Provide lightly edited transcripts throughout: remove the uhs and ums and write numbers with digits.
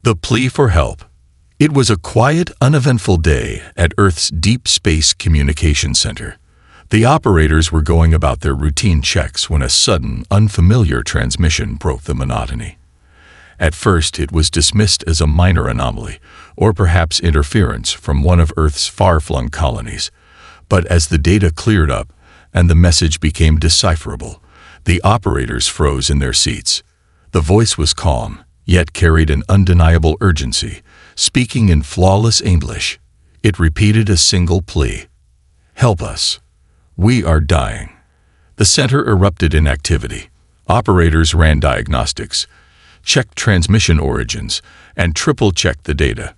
The plea for help. It was a quiet, uneventful day at Earth's Deep Space Communication Center. The operators were going about their routine checks when a sudden, unfamiliar transmission broke the monotony. At first, it was dismissed as a minor anomaly, or perhaps interference from one of Earth's far-flung colonies. But as the data cleared up and the message became decipherable, the operators froze in their seats. The voice was calm, yet carried an undeniable urgency. Speaking in flawless English, it repeated a single plea. "Help us. We are dying." The center erupted in activity. Operators ran diagnostics, checked transmission origins, and triple-checked the data.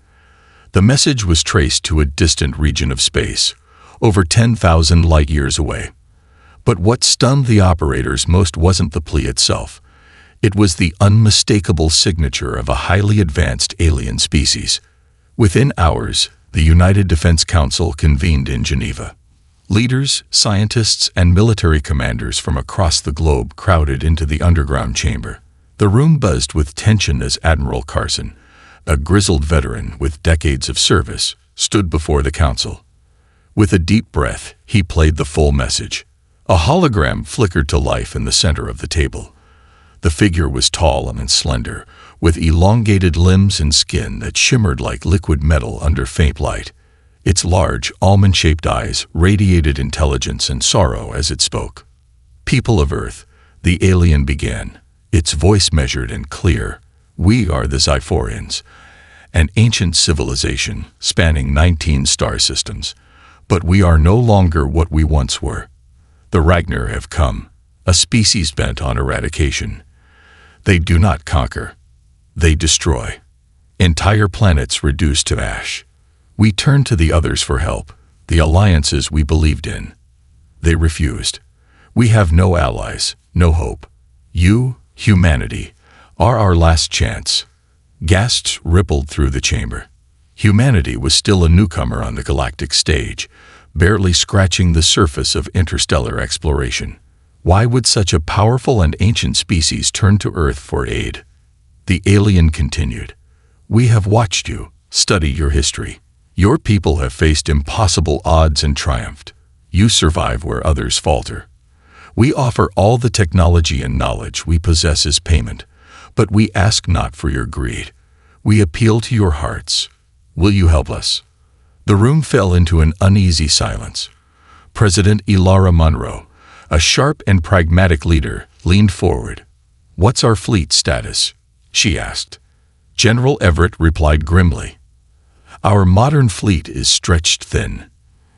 The message was traced to a distant region of space, over 10,000 light-years away. But what stunned the operators most wasn't the plea itself. It was the unmistakable signature of a highly advanced alien species. Within hours, the United Defense Council convened in Geneva. Leaders, scientists, and military commanders from across the globe crowded into the underground chamber. The room buzzed with tension as Admiral Carson, a grizzled veteran with decades of service, stood before the council. With a deep breath, he played the full message. A hologram flickered to life in the center of the table. The figure was tall and slender, with elongated limbs and skin that shimmered like liquid metal under faint light. Its large, almond-shaped eyes radiated intelligence and sorrow as it spoke. "People of Earth," the alien began, its voice measured and clear. "We are the Xiphorians, an ancient civilization spanning 19 star systems. But we are no longer what we once were. The Ragnar have come, a species bent on eradication. They do not conquer. They destroy. Entire planets reduced to ash. We turned to the others for help, the alliances we believed in. They refused. We have no allies, no hope. You, humanity, are our last chance." Gasps rippled through the chamber. Humanity was still a newcomer on the galactic stage, barely scratching the surface of interstellar exploration. Why would such a powerful and ancient species turn to Earth for aid? The alien continued. "We have watched you, study your history. Your people have faced impossible odds and triumphed. You survive where others falter. We offer all the technology and knowledge we possess as payment, but we ask not for your greed. We appeal to your hearts. Will you help us?" The room fell into an uneasy silence. President Ilara Munro, a sharp and pragmatic leader, leaned forward. "What's our fleet status?" she asked. General Everett replied grimly. "Our modern fleet is stretched thin.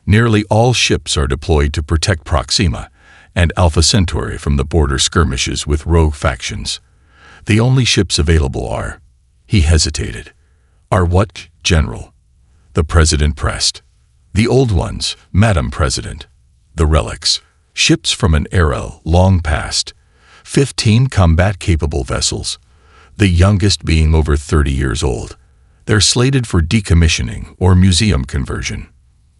Nearly all ships are deployed to protect Proxima and Alpha Centauri from the border skirmishes with rogue factions. The only ships available are—" He hesitated. "Are what, General?" The president pressed. "The old ones, Madam President. The relics. Ships from an era long past. 15 combat-capable vessels, the youngest being over 30 years old. They're slated for decommissioning or museum conversion."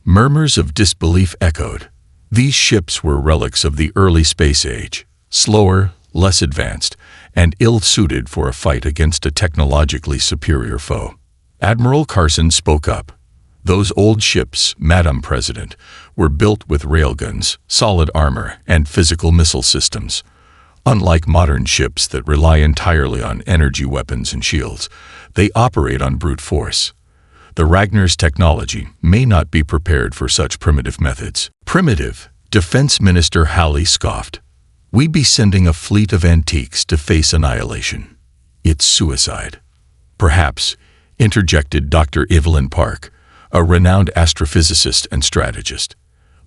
Murmurs of disbelief echoed. These ships were relics of the early space age, slower, less advanced, and ill-suited for a fight against a technologically superior foe. Admiral Carson spoke up. "Those old ships, Madam President, were built with railguns, solid armor, and physical missile systems. Unlike modern ships that rely entirely on energy weapons and shields, they operate on brute force. The Ragnar's technology may not be prepared for such primitive methods." "Primitive," Defense Minister Halley scoffed. "We be sending a fleet of antiques to face annihilation. It's suicide." "Perhaps," interjected Dr. Evelyn Park, a renowned astrophysicist and strategist.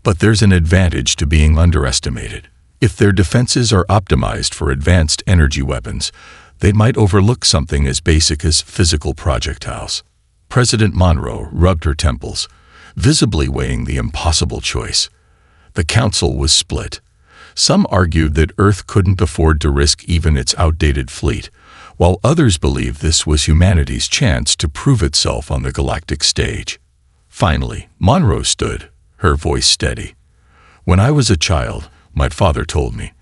"But there's an advantage to being underestimated. If their defenses are optimized for advanced energy weapons, they might overlook something as basic as physical projectiles." President Monroe rubbed her temples, visibly weighing the impossible choice. The council was split. Some argued that Earth couldn't afford to risk even its outdated fleet, while others believed this was humanity's chance to prove itself on the galactic stage. Finally, Monroe stood, her voice steady. "When I was a child, my father told me,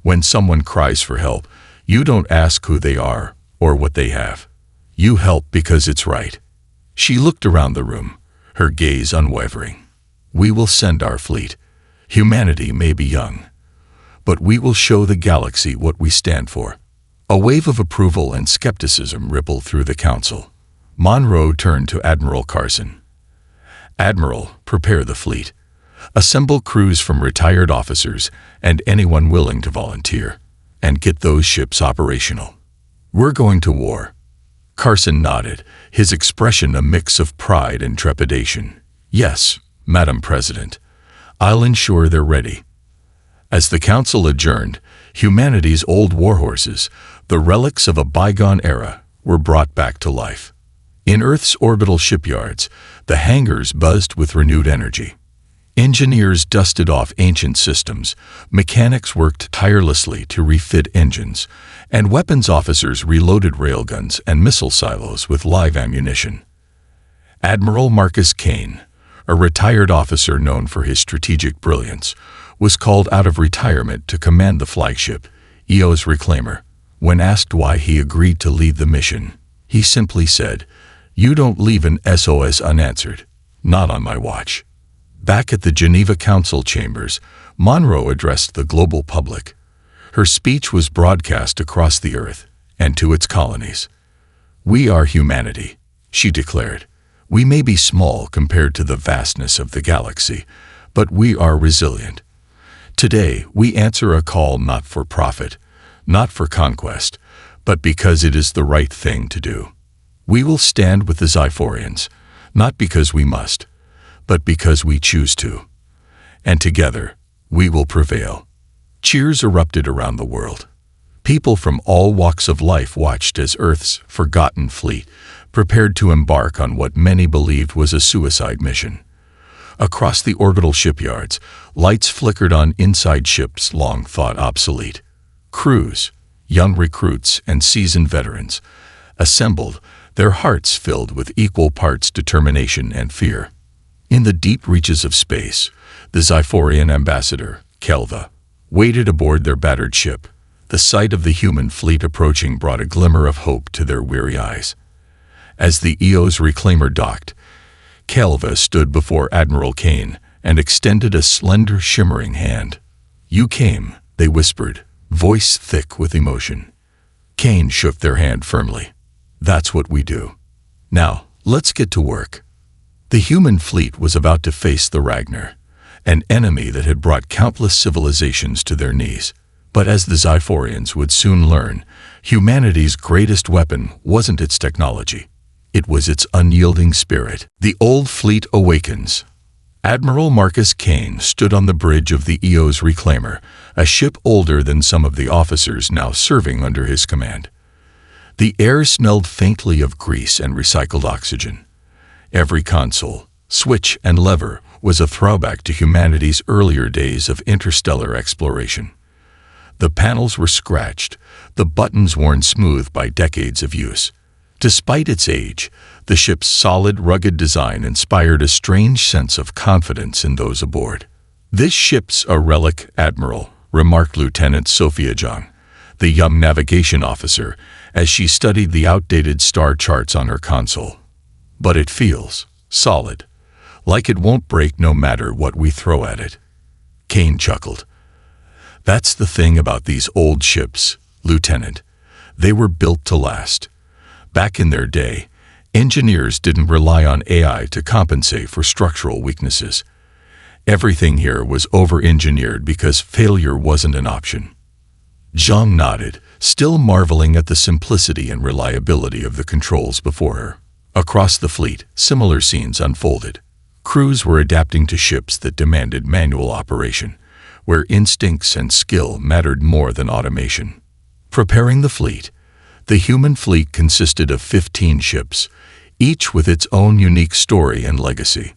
when someone cries for help, you don't ask who they are or what they have. You help because it's right." She looked around the room, her gaze unwavering. "We will send our fleet. Humanity may be young, but we will show the galaxy what we stand for." A wave of approval and skepticism rippled through the council. Monroe turned to Admiral Carson. "Admiral, prepare the fleet. Assemble crews from retired officers and anyone willing to volunteer, and get those ships operational. We're going to war." Carson nodded, his expression a mix of pride and trepidation. "Yes, Madam President. I'll ensure they're ready." As the council adjourned, humanity's old warhorses, the relics of a bygone era, were brought back to life. In Earth's orbital shipyards, the hangars buzzed with renewed energy. Engineers dusted off ancient systems, mechanics worked tirelessly to refit engines, and weapons officers reloaded railguns and missile silos with live ammunition. Admiral Marcus Kane, a retired officer known for his strategic brilliance, was called out of retirement to command the flagship, EO's Reclaimer. When asked why he agreed to lead the mission, he simply said, "You don't leave an SOS unanswered. Not on my watch." Back at the Geneva Council chambers, Monroe addressed the global public. Her speech was broadcast across the Earth and to its colonies. "We are humanity," she declared. "We may be small compared to the vastness of the galaxy, but we are resilient. Today, we answer a call not for profit, not for conquest, but because it is the right thing to do. We will stand with the Zyphorians, not because we must, but because we choose to. And together, we will prevail." Cheers erupted around the world. People from all walks of life watched as Earth's forgotten fleet prepared to embark on what many believed was a suicide mission. Across the orbital shipyards, lights flickered on inside ships long thought obsolete. Crews, young recruits and seasoned veterans, assembled, their hearts filled with equal parts determination and fear. In the deep reaches of space, the Zyphorian ambassador, Kelva, waited aboard their battered ship. The sight of the human fleet approaching brought a glimmer of hope to their weary eyes. As the EO's Reclaimer docked, Kelva stood before Admiral Kane and extended a slender, shimmering hand. "You came," they whispered, voice thick with emotion. Kane shook their hand firmly. "That's what we do. Now, let's get to work." The human fleet was about to face the Ragnar, an enemy that had brought countless civilizations to their knees. But as the Zyphorians would soon learn, humanity's greatest weapon wasn't its technology. It was its unyielding spirit. The old fleet awakens. Admiral Marcus Kane stood on the bridge of the EO's Reclaimer, a ship older than some of the officers now serving under his command. The air smelled faintly of grease and recycled oxygen. Every console, switch, and lever was a throwback to humanity's earlier days of interstellar exploration. The panels were scratched, the buttons worn smooth by decades of use. Despite its age, the ship's solid, rugged design inspired a strange sense of confidence in those aboard. "This ship's a relic, Admiral," remarked Lieutenant Sophia Jung, the young navigation officer, as she studied the outdated star charts on her console. "But it feels solid, like it won't break no matter what we throw at it." Kane chuckled. "That's the thing about these old ships, Lieutenant. They were built to last. Back in their day, engineers didn't rely on AI to compensate for structural weaknesses. Everything here was over-engineered because failure wasn't an option." Zhang nodded, still marveling at the simplicity and reliability of the controls before her. Across the fleet, similar scenes unfolded. Crews were adapting to ships that demanded manual operation, where instincts and skill mattered more than automation. Preparing the fleet, the human fleet consisted of 15 ships, each with its own unique story and legacy.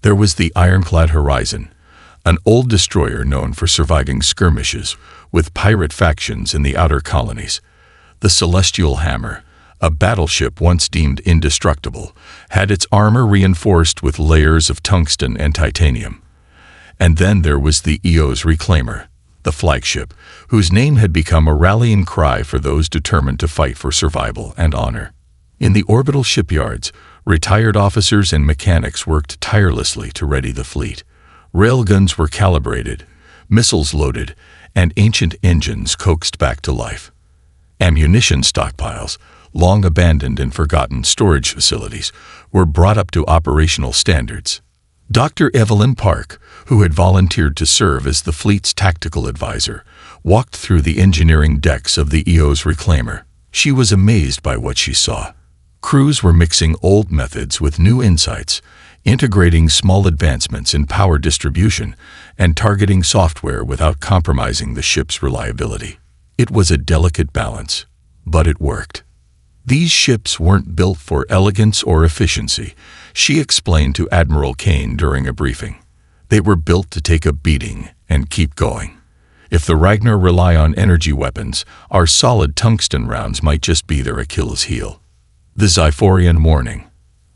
There was the ironclad Horizon, an old destroyer known for surviving skirmishes with pirate factions in the outer colonies. The Celestial Hammer, a battleship once deemed indestructible, had its armor reinforced with layers of tungsten and titanium. And then there was the EO's Reclaimer, the flagship, whose name had become a rallying cry for those determined to fight for survival and honor. In the orbital shipyards, retired officers and mechanics worked tirelessly to ready the fleet. Railguns were calibrated, missiles loaded, and ancient engines coaxed back to life. Ammunition stockpiles, long abandoned in forgotten storage facilities, were brought up to operational standards. Dr. Evelyn Park, who had volunteered to serve as the fleet's tactical advisor, walked through the engineering decks of the EO's reclaimer. She was amazed by what she saw. Crews were mixing old methods with new insights, integrating small advancements in power distribution, and targeting software without compromising the ship's reliability. It was a delicate balance, but it worked. These ships weren't built for elegance or efficiency, she explained to Admiral Kane during a briefing. They were built to take a beating and keep going. If the Ragnar rely on energy weapons, our solid tungsten rounds might just be their Achilles heel. The Zyphorian warning.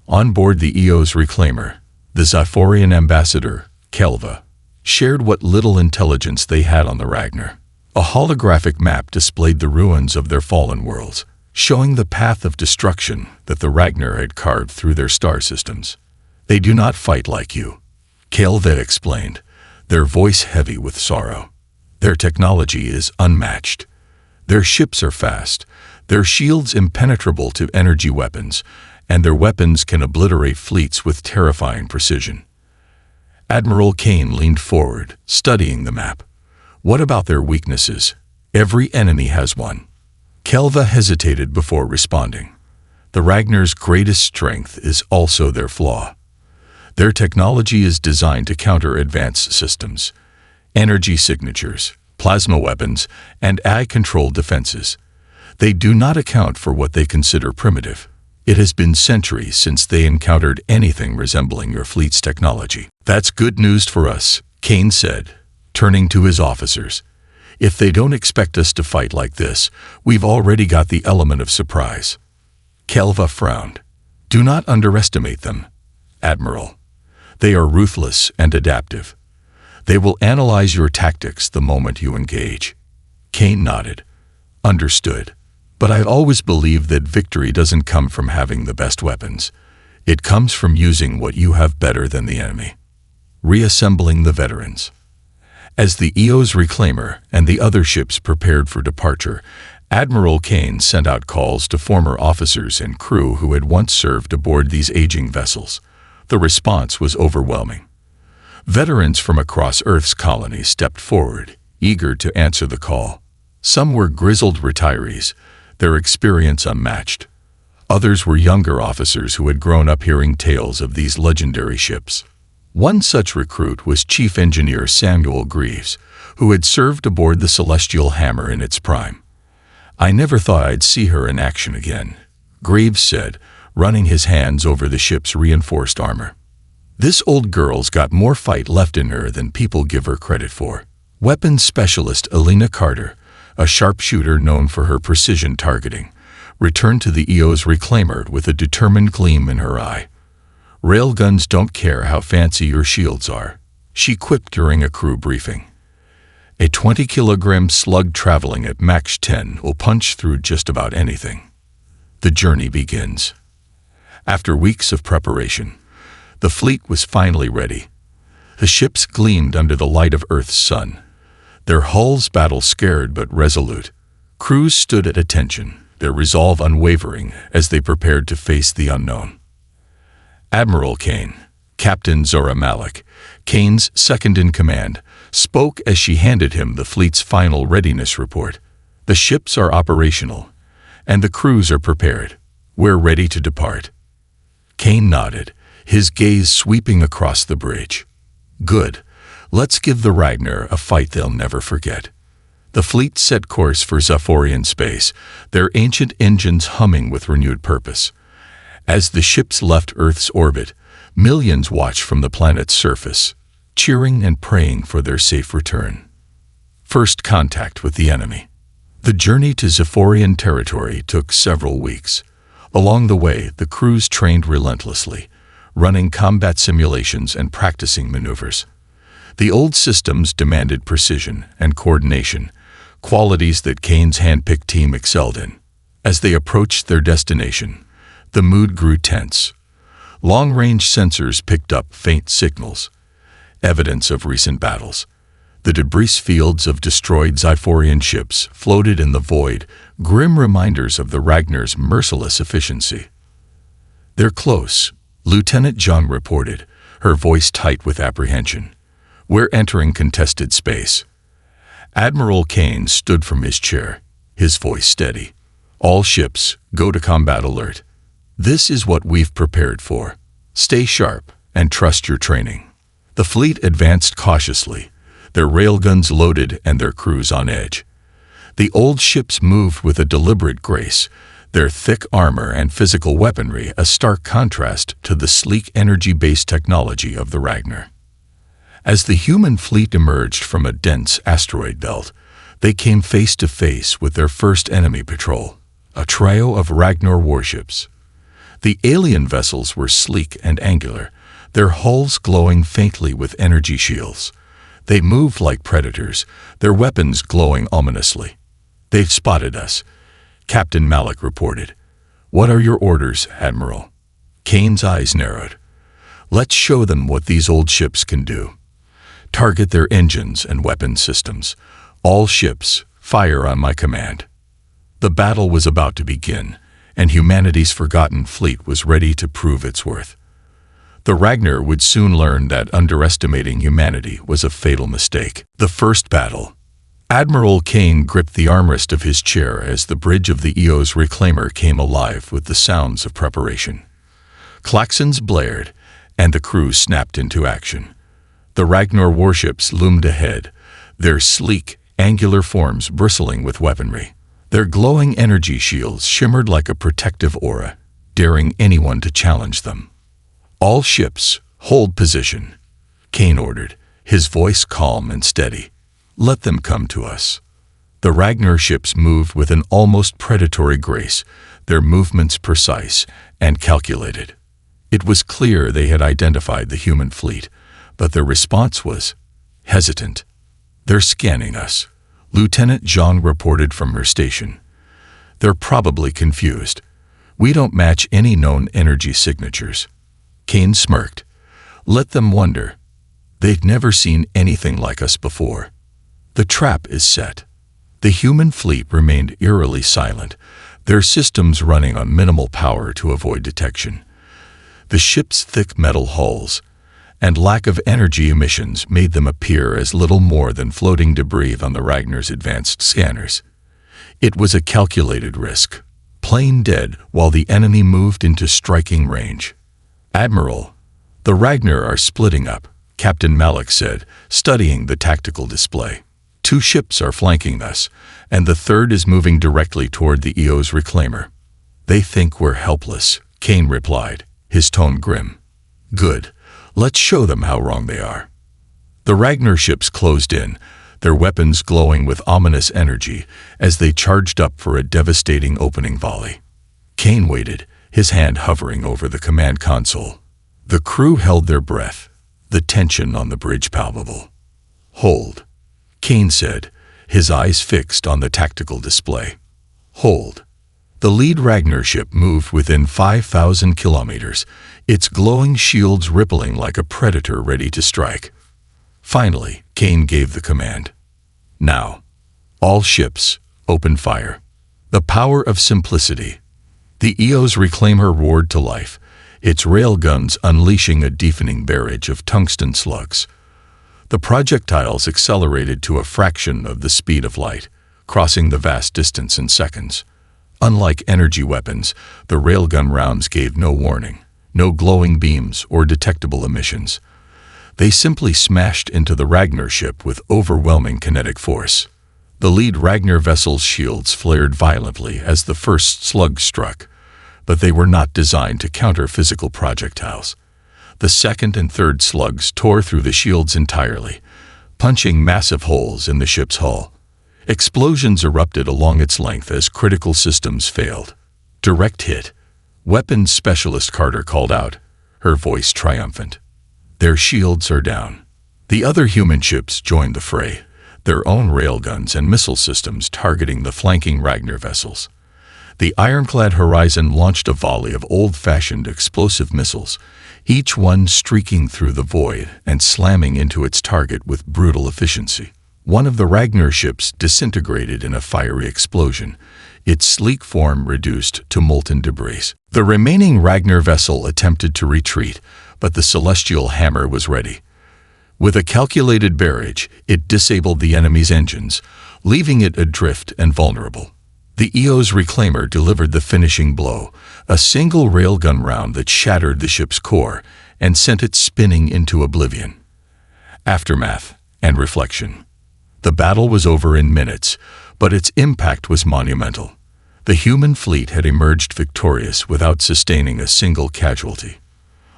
On board the EO's reclaimer, the Zyphorian ambassador, Kelva, shared what little intelligence they had on the Ragnar. A holographic map displayed the ruins of their fallen worlds, showing the path of destruction that the Ragnar had carved through their star systems. They do not fight like you, Kelva explained, their voice heavy with sorrow. Their technology is unmatched. Their ships are fast, their shields impenetrable to energy weapons, and their weapons can obliterate fleets with terrifying precision. Admiral Kane leaned forward, studying the map. What about their weaknesses? Every enemy has one. Kelva hesitated before responding. The Ragnar's greatest strength is also their flaw. Their technology is designed to counter advanced systems, energy signatures, plasma weapons, and AI-controlled defenses. They do not account for what they consider primitive. It has been centuries since they encountered anything resembling your fleet's technology. That's good news for us, Kane said, turning to his officers. If they don't expect us to fight like this, we've already got the element of surprise. Kelva frowned. Do not underestimate them, Admiral. They are ruthless and adaptive. They will analyze your tactics the moment you engage. Kane nodded. Understood. But I've always believed that victory doesn't come from having the best weapons. It comes from using what you have better than the enemy. Reassembling the veterans. As the EO's reclaimer and the other ships prepared for departure, Admiral Kane sent out calls to former officers and crew who had once served aboard these aging vessels. The response was overwhelming. Veterans from across Earth's colonies stepped forward, eager to answer the call. Some were grizzled retirees, their experience unmatched. Others were younger officers who had grown up hearing tales of these legendary ships. One such recruit was Chief Engineer Samuel Greaves, who had served aboard the Celestial Hammer in its prime. I never thought I'd see her in action again, Greaves said, running his hands over the ship's reinforced armor. This old girl's got more fight left in her than people give her credit for. Weapons specialist Elena Carter, a sharpshooter known for her precision targeting, returned to the EO's reclaimer with a determined gleam in her eye. Railguns don't care how fancy your shields are, she quipped during a crew briefing. A 20-kilogram slug traveling at Mach 10 will punch through just about anything. The journey begins. After weeks of preparation, the fleet was finally ready. The ships gleamed under the light of Earth's sun, their hulls battle-scared but resolute. Crews stood at attention, their resolve unwavering as they prepared to face the unknown. Admiral Kane, Captain Zora Malik, Kane's second-in-command, spoke as she handed him the fleet's final readiness report. The ships are operational, and the crews are prepared. We're ready to depart. Kane nodded, his gaze sweeping across the bridge. Good. Let's give the Ragnar a fight they'll never forget. The fleet set course for Zyphorian space, their ancient engines humming with renewed purpose. As the ships left Earth's orbit, millions watched from the planet's surface, cheering and praying for their safe return. First contact with the enemy. The journey to Zyphorian territory took several weeks. Along the way, the crews trained relentlessly, running combat simulations and practicing maneuvers. The old systems demanded precision and coordination, qualities that Kane's hand-picked team excelled in. As they approached their destination, The mood grew tense. Long-range sensors picked up faint signals, evidence of recent battles. The debris fields of destroyed Zyphorian ships floated in the void, grim reminders of the Ragnar's merciless efficiency. "They're close," Lieutenant Jung reported, her voice tight with apprehension. "We're entering contested space." Admiral Kane stood from his chair, his voice steady. "All ships, go to combat alert. This is what we've prepared for. Stay sharp and trust your training." The fleet advanced cautiously, their railguns loaded and their crews on edge. The old ships moved with a deliberate grace, their thick armor and physical weaponry a stark contrast to the sleek energy-based technology of the Ragnar. As the human fleet emerged from a dense asteroid belt, they came face to face with their first enemy patrol, a trio of Ragnar warships. The alien vessels were sleek and angular, their hulls glowing faintly with energy shields. They moved like predators, their weapons glowing ominously. "They've spotted us," Captain Malik reported. "What are your orders, Admiral?" Kane's eyes narrowed. "Let's show them what these old ships can do. Target their engines and weapon systems. All ships, fire on my command." The battle was about to begin, and humanity's forgotten fleet was ready to prove its worth. The Ragnar would soon learn that underestimating humanity was a fatal mistake. The first battle. Admiral Kane gripped the armrest of his chair as the bridge of the EO's reclaimer came alive with the sounds of preparation. Klaxons blared, and the crew snapped into action. The Ragnar warships loomed ahead, their sleek, angular forms bristling with weaponry. Their glowing energy shields shimmered like a protective aura, daring anyone to challenge them. "All ships, hold position," Kane ordered, his voice calm and steady. "Let them come to us." The Ragnar ships moved with an almost predatory grace, their movements precise and calculated. It was clear they had identified the human fleet, but their response was hesitant. "They're scanning us," Lieutenant Zhang reported from her station. "They're probably confused. We don't match any known energy signatures." Kane smirked. "Let them wonder. They've never seen anything like us before." The trap is set. The human fleet remained eerily silent, their systems running on minimal power to avoid detection. The ship's thick metal hulls and lack of energy emissions made them appear as little more than floating debris on the Ragnar's advanced scanners. It was a calculated risk, plain dead while the enemy moved into striking range. "Admiral, the Ragnar are splitting up," Captain Malik said, studying the tactical display. "Two ships are flanking us, and the third is moving directly toward the EO's reclaimer." "They think we're helpless," Kane replied, his tone grim. "Good. Let's show them how wrong they are." The Ragnar ships closed in, their weapons glowing with ominous energy as they charged up for a devastating opening volley. Kane waited, his hand hovering over the command console. The crew held their breath, the tension on the bridge palpable. "Hold," Kane said, his eyes fixed on the tactical display. "Hold." The lead Ragnar ship moved within 5,000 kilometers, its glowing shields rippling like a predator ready to strike. Finally, Kane gave the command. "Now, all ships, open fire." The power of simplicity. The EO's reclaimer roared to life, its railguns unleashing a deafening barrage of tungsten slugs. The projectiles accelerated to a fraction of the speed of light, crossing the vast distance in seconds. Unlike energy weapons, the railgun rounds gave no warning, no glowing beams or detectable emissions. They simply smashed into the Ragnar ship with overwhelming kinetic force. The lead Ragnar vessel's shields flared violently as the first slug struck, but they were not designed to counter physical projectiles. The second and third slugs tore through the shields entirely, punching massive holes in the ship's hull. Explosions erupted along its length as critical systems failed. "Direct hit," weapons specialist Carter called out, her voice triumphant. "Their shields are down." The other human ships joined the fray, their own railguns and missile systems targeting the flanking Ragnar vessels. The ironclad horizon launched a volley of old-fashioned explosive missiles, each one streaking through the void and slamming into its target with brutal efficiency. One of the Ragnar ships disintegrated in a fiery explosion, its sleek form reduced to molten debris. The remaining Ragnar vessel attempted to retreat, but the celestial hammer was ready. With a calculated barrage, it disabled the enemy's engines, leaving it adrift and vulnerable. The Eos reclaimer delivered the finishing blow, a single railgun round that shattered the ship's core and sent it spinning into oblivion. Aftermath and reflection. The battle was over in minutes, but its impact was monumental. The human fleet had emerged victorious without sustaining a single casualty.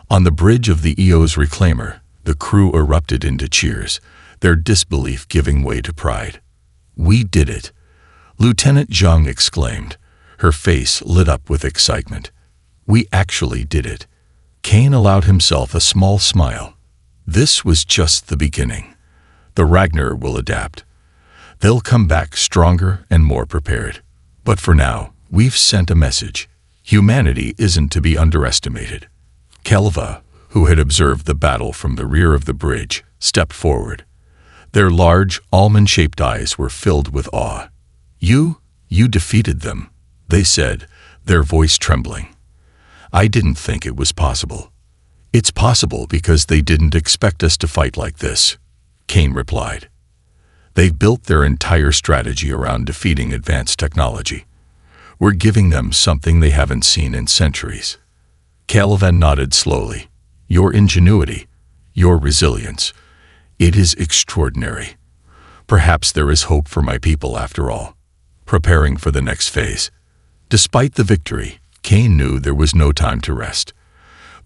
On the bridge of the Eos reclaimer, the crew erupted into cheers, their disbelief giving way to pride. "We did it!" Lieutenant Zhang exclaimed, her face lit up with excitement. "We actually did it." Kane allowed himself a small smile. This was just the beginning. The Ragnar will adapt. They'll come back stronger and more prepared. But for now, we've sent a message. Humanity isn't to be underestimated. Kelva, who had observed the battle from the rear of the bridge, stepped forward. Their large, almond-shaped eyes were filled with awe. You defeated them," they said, their voice trembling. "I didn't think it was possible." "It's possible because they didn't expect us to fight like this," Kane replied. "They've built their entire strategy around defeating advanced technology. We're giving them something they haven't seen in centuries." Kelva nodded slowly. "Your ingenuity, your resilience, it is extraordinary. Perhaps there is hope for my people after all." Preparing for the next phase. Despite the victory, Kane knew there was no time to rest.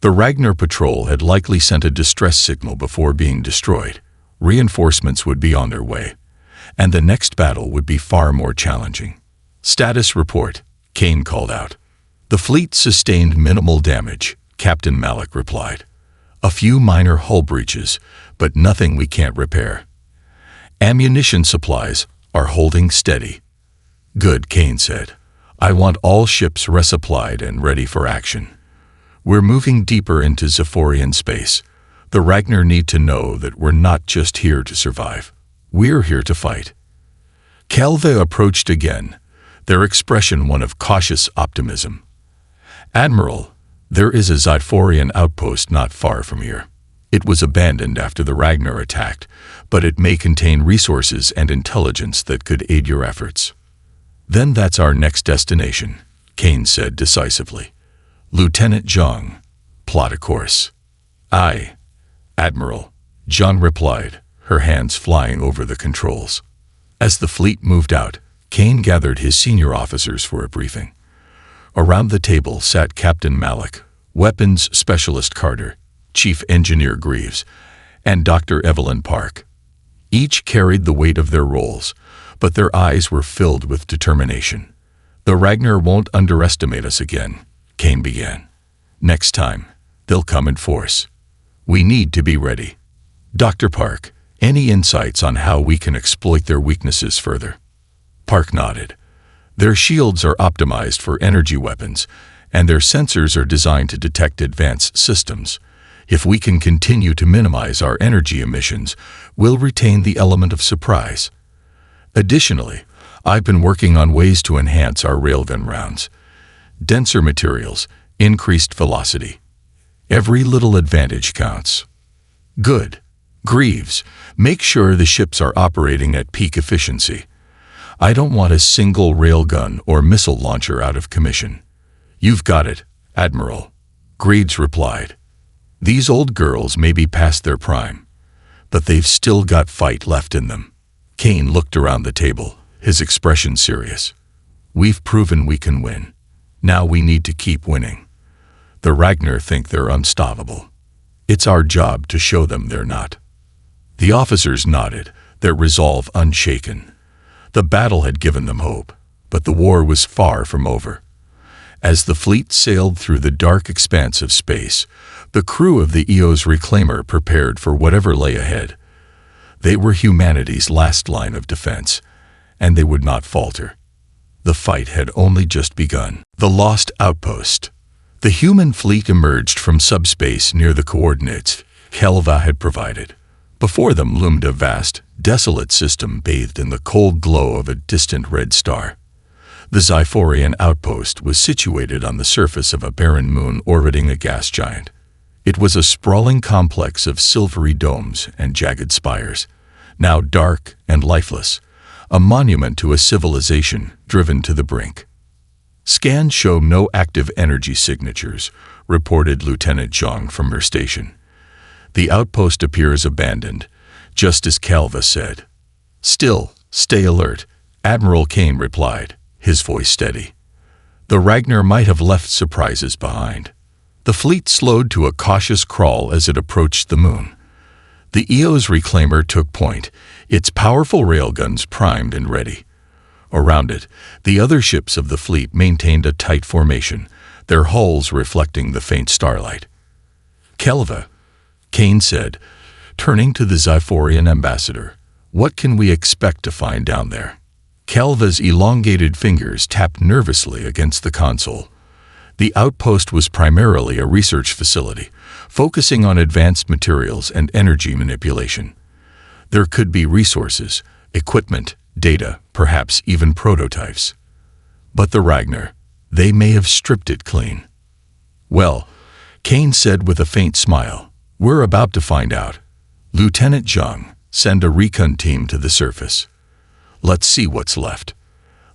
The Ragnar patrol had likely sent a distress signal before being destroyed. Reinforcements would be on their way, and the next battle would be far more challenging. "Status report," Kane called out. "The fleet sustained minimal damage," Captain Malik replied. "A few minor hull breaches, but nothing we can't repair. Ammunition supplies are holding steady." "Good," Kane said. "I want all ships resupplied and ready for action. We're moving deeper into Zephyrian space. The Ragnar need to know that we're not just here to survive. We're here to fight." Kelva approached again, their expression one of cautious optimism. "Admiral, there is a Zephyrian outpost not far from here. It was abandoned after the Ragnar attacked, but it may contain resources and intelligence that could aid your efforts." "Then that's our next destination," Kane said decisively. "Lieutenant Zhang, plot a course." "Aye, Admiral," Zhang replied, her hands flying over the controls. As the fleet moved out, Kane gathered his senior officers for a briefing. Around the table sat Captain Malik, Weapons Specialist Carter, Chief Engineer Greaves, and Dr. Evelyn Park. Each carried the weight of their roles, but their eyes were filled with determination. "The Ragnar won't underestimate us again," Kane began. "Next time, they'll come in force. We need to be ready." "Dr. Park, any insights on how we can exploit their weaknesses further?" Park nodded. "Their shields are optimized for energy weapons, and their sensors are designed to detect advanced systems. If we can continue to minimize our energy emissions, we'll retain the element of surprise. Additionally, I've been working on ways to enhance our railgun rounds. Denser materials, increased velocity. Every little advantage counts." "Good. Greaves, make sure the ships are operating at peak efficiency. I don't want a single railgun or missile launcher out of commission." "You've got it, Admiral," Greaves replied. "These old girls may be past their prime, but they've still got fight left in them." Kane looked around the table, his expression serious. "We've proven we can win. Now we need to keep winning. The Ragnar think they're unstoppable. It's our job to show them they're not." The officers nodded, their resolve unshaken. The battle had given them hope, but the war was far from over. As the fleet sailed through the dark expanse of space, the crew of the Eos reclaimer prepared for whatever lay ahead. They were humanity's last line of defense, and they would not falter. The fight had only just begun. The lost outpost. The human fleet emerged from subspace near the coordinates HFY had provided. Before them loomed a vast, desolate system bathed in the cold glow of a distant red star. The Xiphorian outpost was situated on the surface of a barren moon orbiting a gas giant. It was a sprawling complex of silvery domes and jagged spires, now dark and lifeless, a monument to a civilization driven to the brink. Scans show no active energy signatures, reported Lieutenant Zhang from her station. The outpost appears abandoned, just as Calva said. Still, stay alert, Admiral Kane replied, his voice steady. The Ragnar might have left surprises behind. The fleet slowed to a cautious crawl as it approached the moon. The EO's reclaimer took point, its powerful railguns primed and ready. Around it, the other ships of the fleet maintained a tight formation, their hulls reflecting the faint starlight. Calva, Kane said, turning to the Xiphorian ambassador, what can we expect to find down there? Calva's elongated fingers tapped nervously against the console. The outpost was primarily a research facility, focusing on advanced materials and energy manipulation. There could be resources, equipment, data, perhaps even prototypes. But the Ragnar, they may have stripped it clean. Well, Kane said with a faint smile, we're about to find out. Lieutenant Zhang, send a recon team to the surface. Let's see what's left.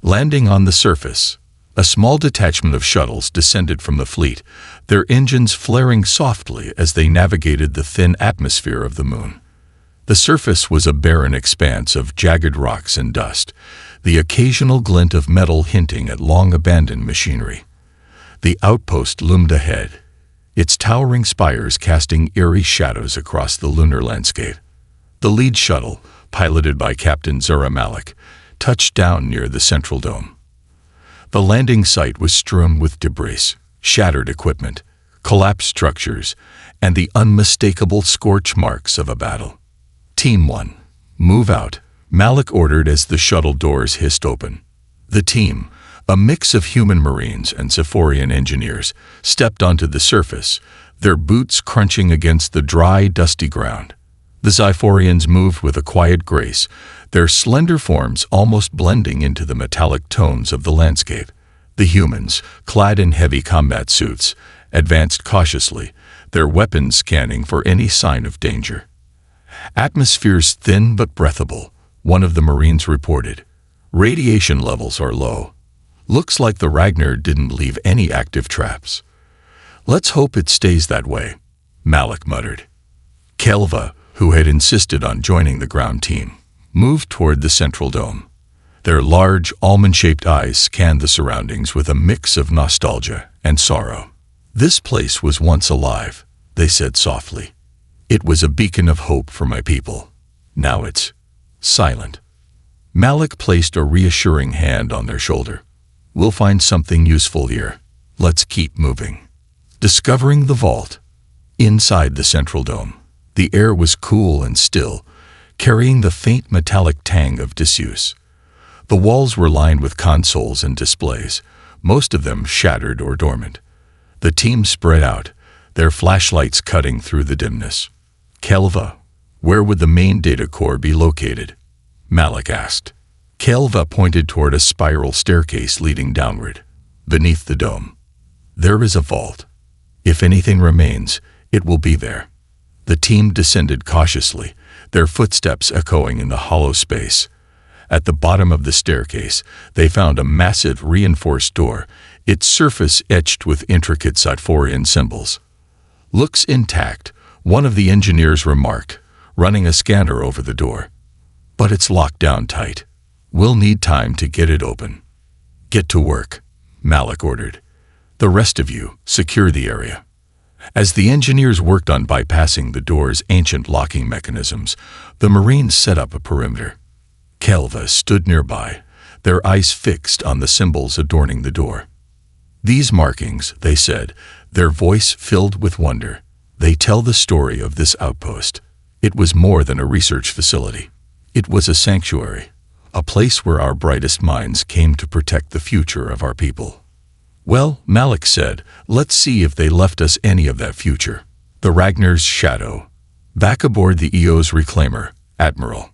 Landing on the surface, a small detachment of shuttles descended from the fleet, their engines flaring softly as they navigated the thin atmosphere of the moon. The surface was a barren expanse of jagged rocks and dust, the occasional glint of metal hinting at long-abandoned machinery. The outpost loomed ahead, its towering spires casting eerie shadows across the lunar landscape. The lead shuttle, piloted by Captain Zura Malik, touched down near the central dome. The landing site was strewn with debris, shattered equipment, collapsed structures, and the unmistakable scorch marks of a battle. Team 1, move out, Malik ordered as the shuttle doors hissed open. The team, a mix of human marines and Xiphorian engineers, stepped onto the surface, their boots crunching against the dry, dusty ground. The Xiphorians moved with a quiet grace, their slender forms almost blending into the metallic tones of the landscape. The humans, clad in heavy combat suits, advanced cautiously, their weapons scanning for any sign of danger. Atmosphere's thin but breathable, one of the Marines reported. Radiation levels are low. Looks like the Ragnar didn't leave any active traps. Let's hope it stays that way, Malik muttered. Calva, who had insisted on joining the ground team, moved toward the central dome. Their large, almond-shaped eyes scanned the surroundings with a mix of nostalgia and sorrow. This place was once alive, they said softly. It was a beacon of hope for my people. Now it's silent. Malik placed a reassuring hand on their shoulder. We'll find something useful here. Let's keep moving. Discovering the vault. Inside the central dome, the air was cool and still, carrying the faint metallic tang of disuse. The walls were lined with consoles and displays, most of them shattered or dormant. The team spread out, their flashlights cutting through the dimness. Calva, where would the main data core be located? Malik asked. Calva pointed toward a spiral staircase leading downward, beneath the dome. There is a vault. If anything remains, it will be there. The team descended cautiously, their footsteps echoing in the hollow space. At the bottom of the staircase, they found a massive reinforced door, its surface etched with intricate Xiphorian symbols. Looks intact, one of the engineers remarked, running a scanner over the door. But it's locked down tight. We'll need time to get it open. Get to work, Malik ordered. The rest of you, secure the area. As the engineers worked on bypassing the door's ancient locking mechanisms, the Marines set up a perimeter. Calva stood nearby, their eyes fixed on the symbols adorning the door. These markings, they said, their voice filled with wonder, they tell the story of this outpost. It was more than a research facility. It was a sanctuary, a place where our brightest minds came to protect the future of our people. Well, Malik said, let's see if they left us any of that future. The Ragnar's shadow. Back aboard the EO's reclaimer, Admiral.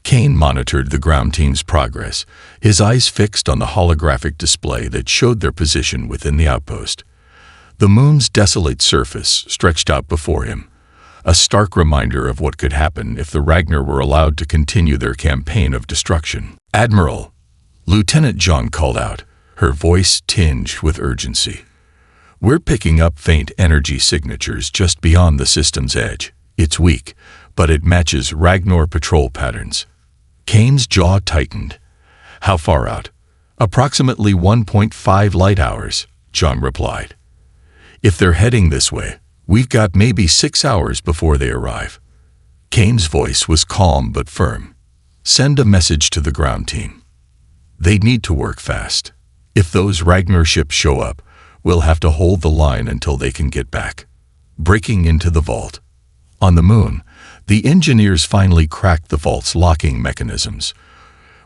Kane monitored the ground team's progress, his eyes fixed on the holographic display that showed their position within the outpost. The moon's desolate surface stretched out before him, a stark reminder of what could happen if the Ragnar were allowed to continue their campaign of destruction. Admiral, Lieutenant Jean called out, her voice tinged with urgency. We're picking up faint energy signatures just beyond the system's edge. It's weak, but it matches Ragnar patrol patterns. Kane's jaw tightened. How far out? Approximately 1.5 light hours, Jean replied. If they're heading this way, we've got maybe 6 hours before they arrive. Kane's voice was calm but firm. Send a message to the ground team. They need to work fast. If those Ragnar ships show up, we'll have to hold the line until they can get back. Breaking into the vault. On the moon, the engineers finally cracked the vault's locking mechanisms.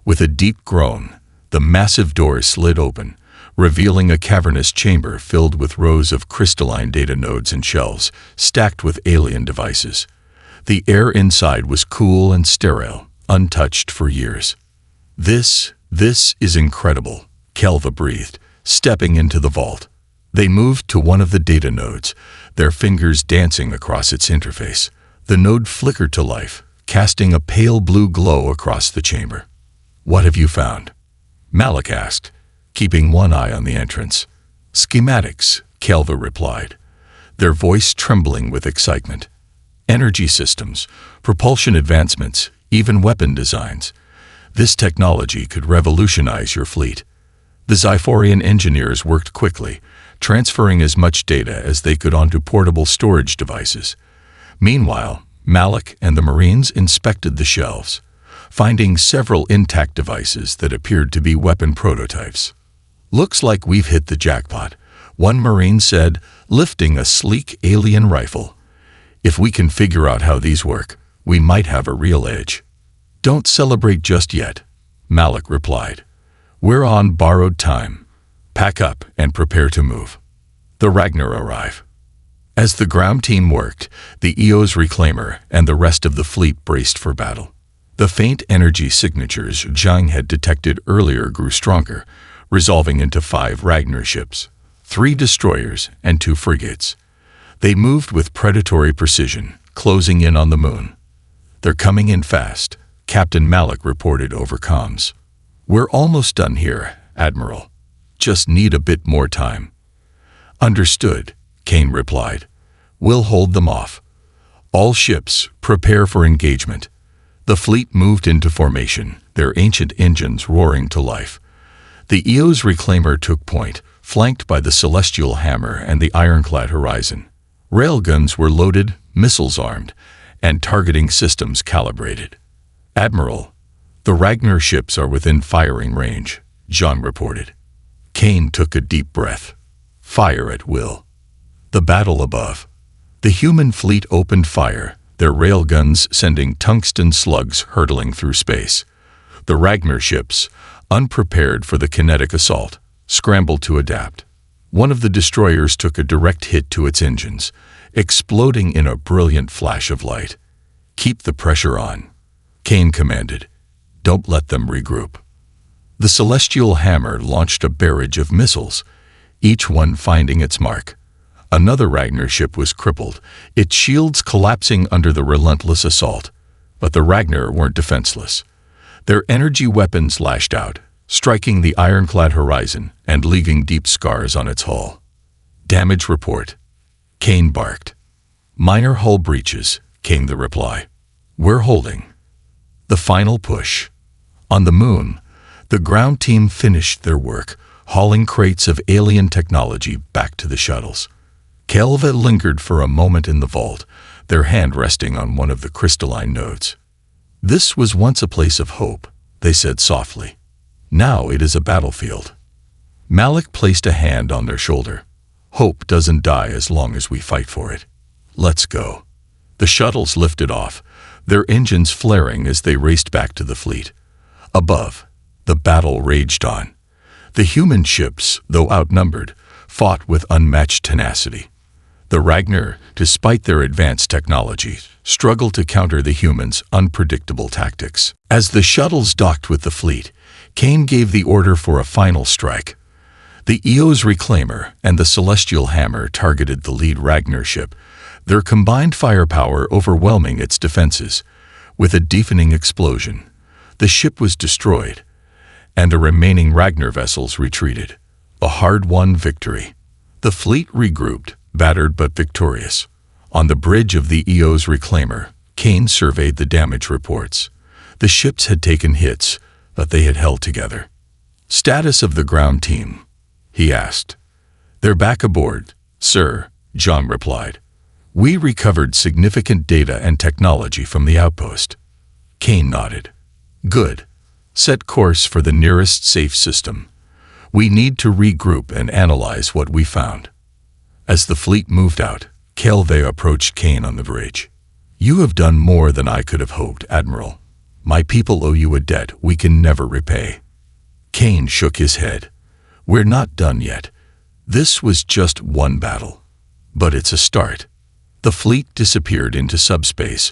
With a deep groan, the massive doors slid open, revealing a cavernous chamber filled with rows of crystalline data nodes and shelves, stacked with alien devices. The air inside was cool and sterile, untouched for years. This is incredible, Kelva breathed, stepping into the vault. They moved to one of the data nodes, their fingers dancing across its interface. The node flickered to life, casting a pale blue glow across the chamber. What have you found? Malik asked, keeping one eye on the entrance. Schematics, Kelva replied, their voice trembling with excitement. Energy systems, propulsion advancements, even weapon designs. This technology could revolutionize your fleet. The Zyphorian engineers worked quickly, transferring as much data as they could onto portable storage devices. Meanwhile, Malik and the Marines inspected the shelves, finding several intact devices that appeared to be weapon prototypes. Looks like we've hit the jackpot, one Marine said, lifting a sleek alien rifle. If we can figure out how these work, we might have a real edge. Don't celebrate just yet, Malik replied. We're on borrowed time. Pack up and prepare to move. The Ragnar arrive. As the ground team worked, the EO's reclaimer and the rest of the fleet braced for battle. The faint energy signatures Zhang had detected earlier grew stronger, resolving into 5 Ragnar ships, 3 destroyers, and 2 frigates. They moved with predatory precision, closing in on the moon. They're coming in fast, Captain Malik reported over comms. We're almost done here, Admiral. Just need a bit more time. Understood, Kane replied. We'll hold them off. All ships, prepare for engagement. The fleet moved into formation, their ancient engines roaring to life. The EO's reclaimer took point, flanked by the celestial hammer and the ironclad horizon. Railguns were loaded, missiles armed, and targeting systems calibrated. Admiral, the Ragnar ships are within firing range, Jean reported. Kane took a deep breath. Fire at will. The battle above. The human fleet opened fire, their railguns sending tungsten slugs hurtling through space. The Ragnar ships, unprepared for the kinetic assault, scrambled to adapt. One of the destroyers took a direct hit to its engines, exploding in a brilliant flash of light. Keep the pressure on, Kane commanded. Don't let them regroup. The celestial hammer launched a barrage of missiles, each one finding its mark. Another Ragnar ship was crippled, its shields collapsing under the relentless assault. But the Ragnar weren't defenseless. Their energy weapons lashed out, striking the ironclad horizon and leaving deep scars on its hull. Damage report. Kane barked. Minor hull breaches, came the reply. We're holding. The final push. On the moon, the ground team finished their work, hauling crates of alien technology back to the shuttles. Kelva lingered for a moment in the vault, their hand resting on one of the crystalline nodes. This was once a place of hope, they said softly. Now it is a battlefield. Malik placed a hand on their shoulder. Hope doesn't die as long as we fight for it. Let's go. The shuttles lifted off, their engines flaring as they raced back to the fleet. Above, the battle raged on. The human ships, though outnumbered, fought with unmatched tenacity. The Ragnar, despite their advanced technology, struggled to counter the humans' unpredictable tactics. As the shuttles docked with the fleet, Kane gave the order for a final strike. The Eos Reclaimer and the Celestial Hammer targeted the lead Ragnar ship, their combined firepower overwhelming its defenses. With a deafening explosion, the ship was destroyed, and the remaining Ragnar vessels retreated. A hard-won victory. The fleet regrouped, battered but victorious. On the bridge of the Eos Reclaimer, Kane surveyed the damage reports. The ships had taken hits, but they had held together. "Status of the ground team?" he asked. "They're back aboard, sir," John replied. "We recovered significant data and technology from the outpost." Kane nodded. "Good. Set course for the nearest safe system. We need to regroup and analyze what we found." As the fleet moved out, Kelve approached Kane on the bridge. "You have done more than I could have hoped, Admiral. My people owe you a debt we can never repay." Kane shook his head. "We're not done yet. This was just one battle. But it's a start." The fleet disappeared into subspace,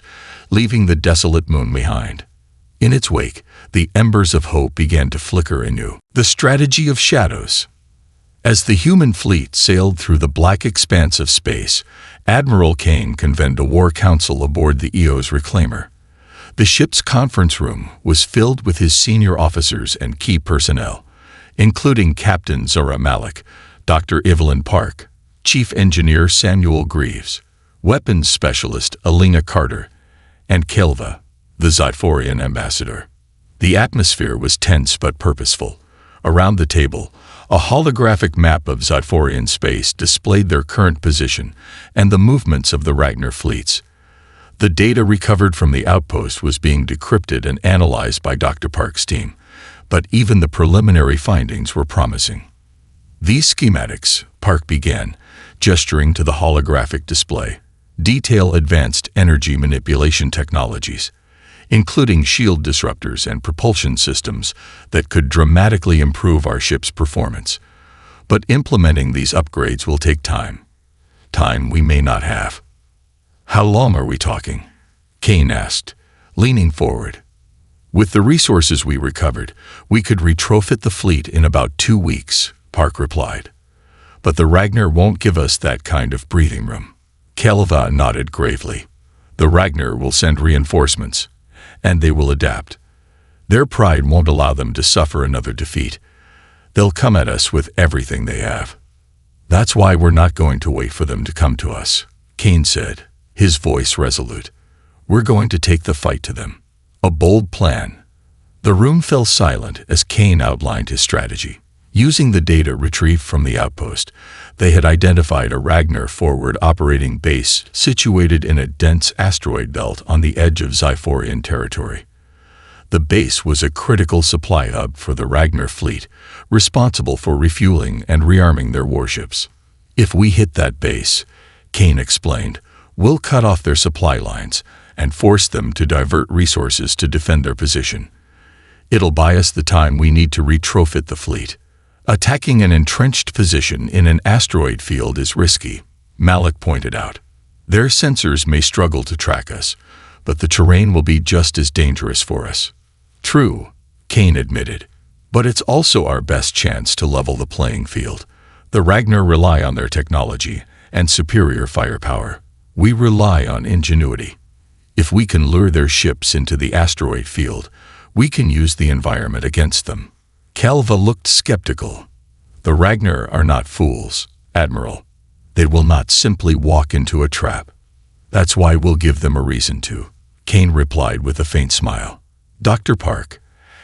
leaving the desolate moon behind. In its wake, the embers of hope began to flicker anew. The strategy of shadows. As the human fleet sailed through the black expanse of space, Admiral Kane convened a war council aboard the Eos Reclaimer. The ship's conference room was filled with his senior officers and key personnel, including Captain Zora Malik, Dr. Evelyn Park, Chief Engineer Samuel Greaves, Weapons Specialist Alina Carter, and Kelva, the Zyphorian ambassador. The atmosphere was tense but purposeful. Around the table, a holographic map of Zyphorian space displayed their current position and the movements of the Ragnar fleets. The data recovered from the outpost was being decrypted and analyzed by Dr. Park's team, but even the preliminary findings were promising. "These schematics," Park began, gesturing to the holographic display, "detail advanced energy manipulation technologies, including shield disruptors and propulsion systems that could dramatically improve our ship's performance. But implementing these upgrades will take time. Time we may not have." "How long are we talking?" Kane asked, leaning forward. "With the resources we recovered, we could retrofit the fleet in about 2 weeks," Park replied. "But the Ragnar won't give us that kind of breathing room." Kelva nodded gravely. "The Ragnar will send reinforcements, and they will adapt. Their pride won't allow them to suffer another defeat. They'll come at us with everything they have. That's why we're not going to wait for them to come to us," Kane said, his voice resolute. "We're going to take the fight to them." A bold plan. The room fell silent as Kane outlined his strategy. Using the data retrieved from the outpost, they had identified a Ragnar forward operating base situated in a dense asteroid belt on the edge of Zyphorian territory. The base was a critical supply hub for the Ragnar fleet, responsible for refueling and rearming their warships. "If we hit that base," Kane explained, "we'll cut off their supply lines and force them to divert resources to defend their position. It'll buy us the time we need to retrofit the fleet. Attacking an entrenched position in an asteroid field is risky," Malik pointed out. "Their sensors may struggle to track us, but the terrain will be just as dangerous for us." "True," Kane admitted, "but it's also our best chance to level the playing field. The Ragnar rely on their technology and superior firepower. We rely on ingenuity. If we can lure their ships into the asteroid field, we can use the environment against them." Kelva looked skeptical. "The Ragnar are not fools, Admiral. They will not simply walk into a trap. That's why we'll give them a reason to," Kane replied with a faint smile. "Dr. Park,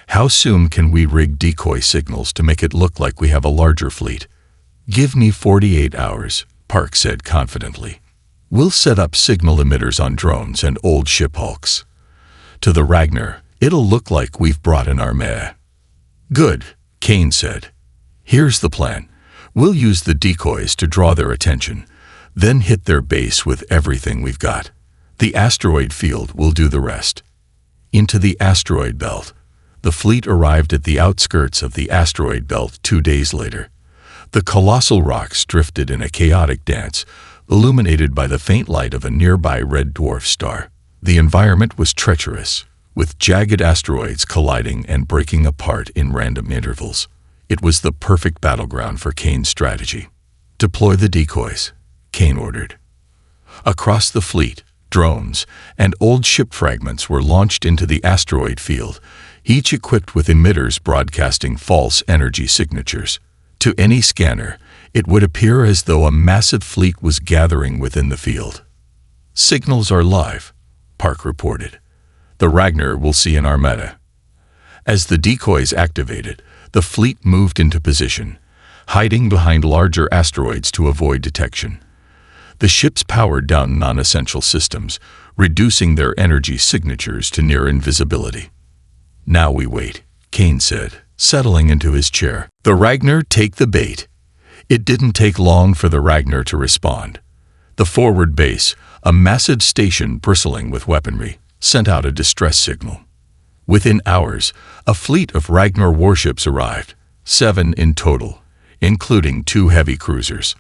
how soon can we rig decoy signals to make it look like we have a larger fleet?" "Give me 48 hours, Park said confidently. "We'll set up signal emitters on drones and old ship hulks. To the Ragnar, it'll look like we've brought an armée." "Good," Kane said. "Here's the plan. We'll use the decoys to draw their attention, then hit their base with everything we've got. The asteroid field will do the rest." Into the asteroid belt. the fleet arrived at the outskirts of the asteroid belt 2 days later. The colossal rocks drifted in a chaotic dance, illuminated by the faint light of a nearby red dwarf star. The environment was treacherous, with jagged asteroids colliding and breaking apart in random intervals. It was the perfect battleground for Kane's strategy. "Deploy the decoys," Kane ordered. Across the fleet, drones and old ship fragments were launched into the asteroid field, each equipped with emitters broadcasting false energy signatures. To any scanner, it would appear as though a massive fleet was gathering within the field. "Signals are live," Park reported. "The Ragnar will see an armada." As the decoys activated, the fleet moved into position, hiding behind larger asteroids to avoid detection. The ships powered down non-essential systems, reducing their energy signatures to near invisibility. "Now we wait," Kane said, settling into his chair. "The Ragnar take the bait." It didn't take long for the Ragnar to respond. The forward base, a massive station bristling with weaponry, sent out a distress signal. Within hours, a fleet of Ragnar warships arrived, 7 in total, including 2 heavy cruisers.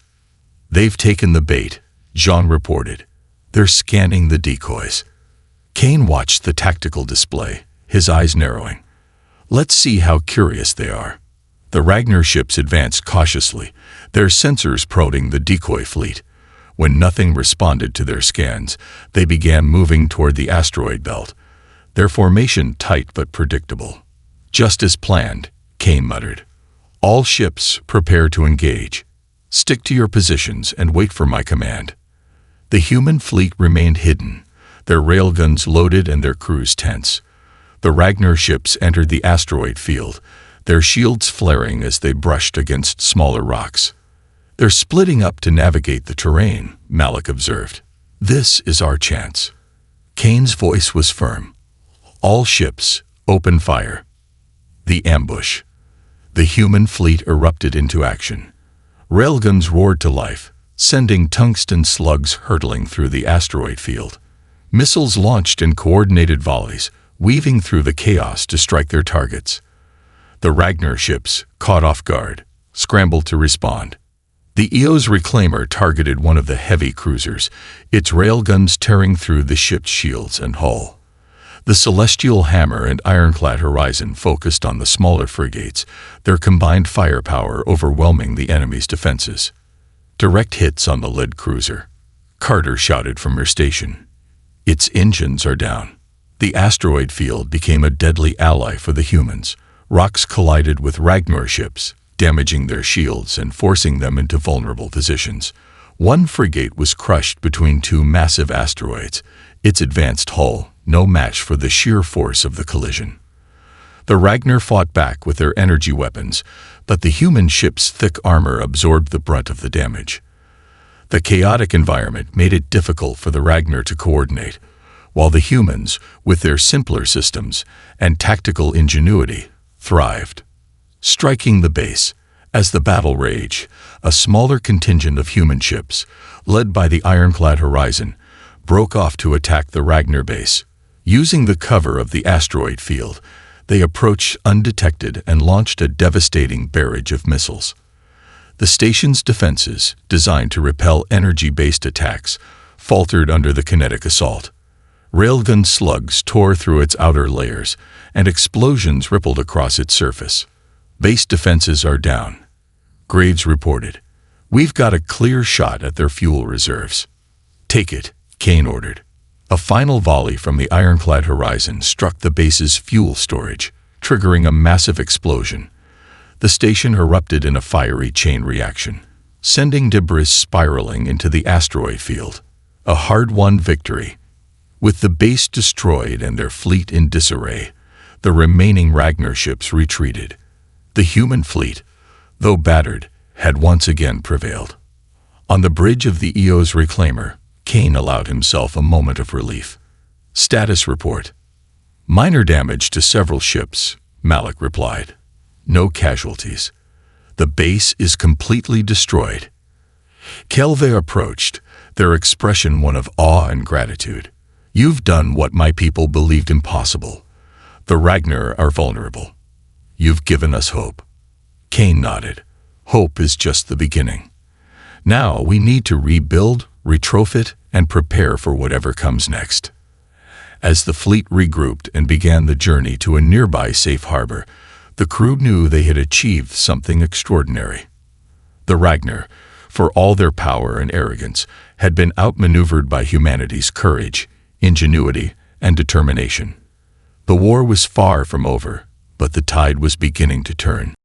"They've taken the bait," Jean reported. "They're scanning the decoys." Kane watched the tactical display, his eyes narrowing. "Let's see how curious they are." The Ragnar ships advanced cautiously, their sensors prodding the decoy fleet. When nothing responded to their scans, they began moving toward the asteroid belt, their formation tight but predictable. "Just as planned," Kane muttered. "All ships, prepare to engage. Stick to your positions and wait for my command." The human fleet remained hidden, their railguns loaded and their crews tense. The Ragnar ships entered the asteroid field, their shields flaring as they brushed against smaller rocks. "They're splitting up to navigate the terrain," Malik observed. "This is our chance." Kane's voice was firm. "All ships, open fire." The ambush. The human fleet erupted into action. Railguns roared to life, sending tungsten slugs hurtling through the asteroid field. Missiles launched in coordinated volleys, weaving through the chaos to strike their targets. The Ragnar ships, caught off guard, scrambled to respond. The Eos Reclaimer targeted one of the heavy cruisers, its railguns tearing through the ship's shields and hull. The Celestial Hammer and Ironclad Horizon focused on the smaller frigates, their combined firepower overwhelming the enemy's defenses. "Direct hits on the lead cruiser," Carter shouted from her station. "Its engines are down." The asteroid field became a deadly ally for the humans. Rocks collided with Ragnar ships, damaging their shields and forcing them into vulnerable positions. One frigate was crushed between 2 massive asteroids, its advanced hull no match for the sheer force of the collision. The Ragnar fought back with their energy weapons, but the human ship's thick armor absorbed the brunt of the damage. The chaotic environment made it difficult for the Ragnar to coordinate, while the humans, with their simpler systems and tactical ingenuity, thrived. Striking the base, as the battle raged, a smaller contingent of human ships, led by the Ironclad Horizon, broke off to attack the Ragnar base. Using the cover of the asteroid field, they approached undetected and launched a devastating barrage of missiles. The station's defenses, designed to repel energy-based attacks, faltered under the kinetic assault. Railgun slugs tore through its outer layers, and explosions rippled across its surface. "Base defenses are down," Graves reported. "We've got a clear shot at their fuel reserves." "Take it," Kane ordered. A final volley from the Ironclad Horizon struck the base's fuel storage, triggering a massive explosion. The station erupted in a fiery chain reaction, sending debris spiraling into the asteroid field. A hard-won victory. With the base destroyed and their fleet in disarray, the remaining Ragnar ships retreated. The human fleet, though battered, had once again prevailed. On the bridge of the Eos Reclaimer, Kane allowed himself a moment of relief. "Status report." "Minor damage to several ships," Malik replied. "No casualties. The base is completely destroyed." Kelve approached, their expression one of awe and gratitude. "You've done what my people believed impossible." The Ragnar are vulnerable. You've given us hope. Kane nodded. Hope is just the beginning. Now we need to rebuild, retrofit, and prepare for whatever comes next. As the fleet regrouped and began the journey to a nearby safe harbor, the crew knew they had achieved something extraordinary. The Ragnar, for all their power and arrogance, had been outmaneuvered by humanity's courage, ingenuity, and determination. The war was far from over, but the tide was beginning to turn.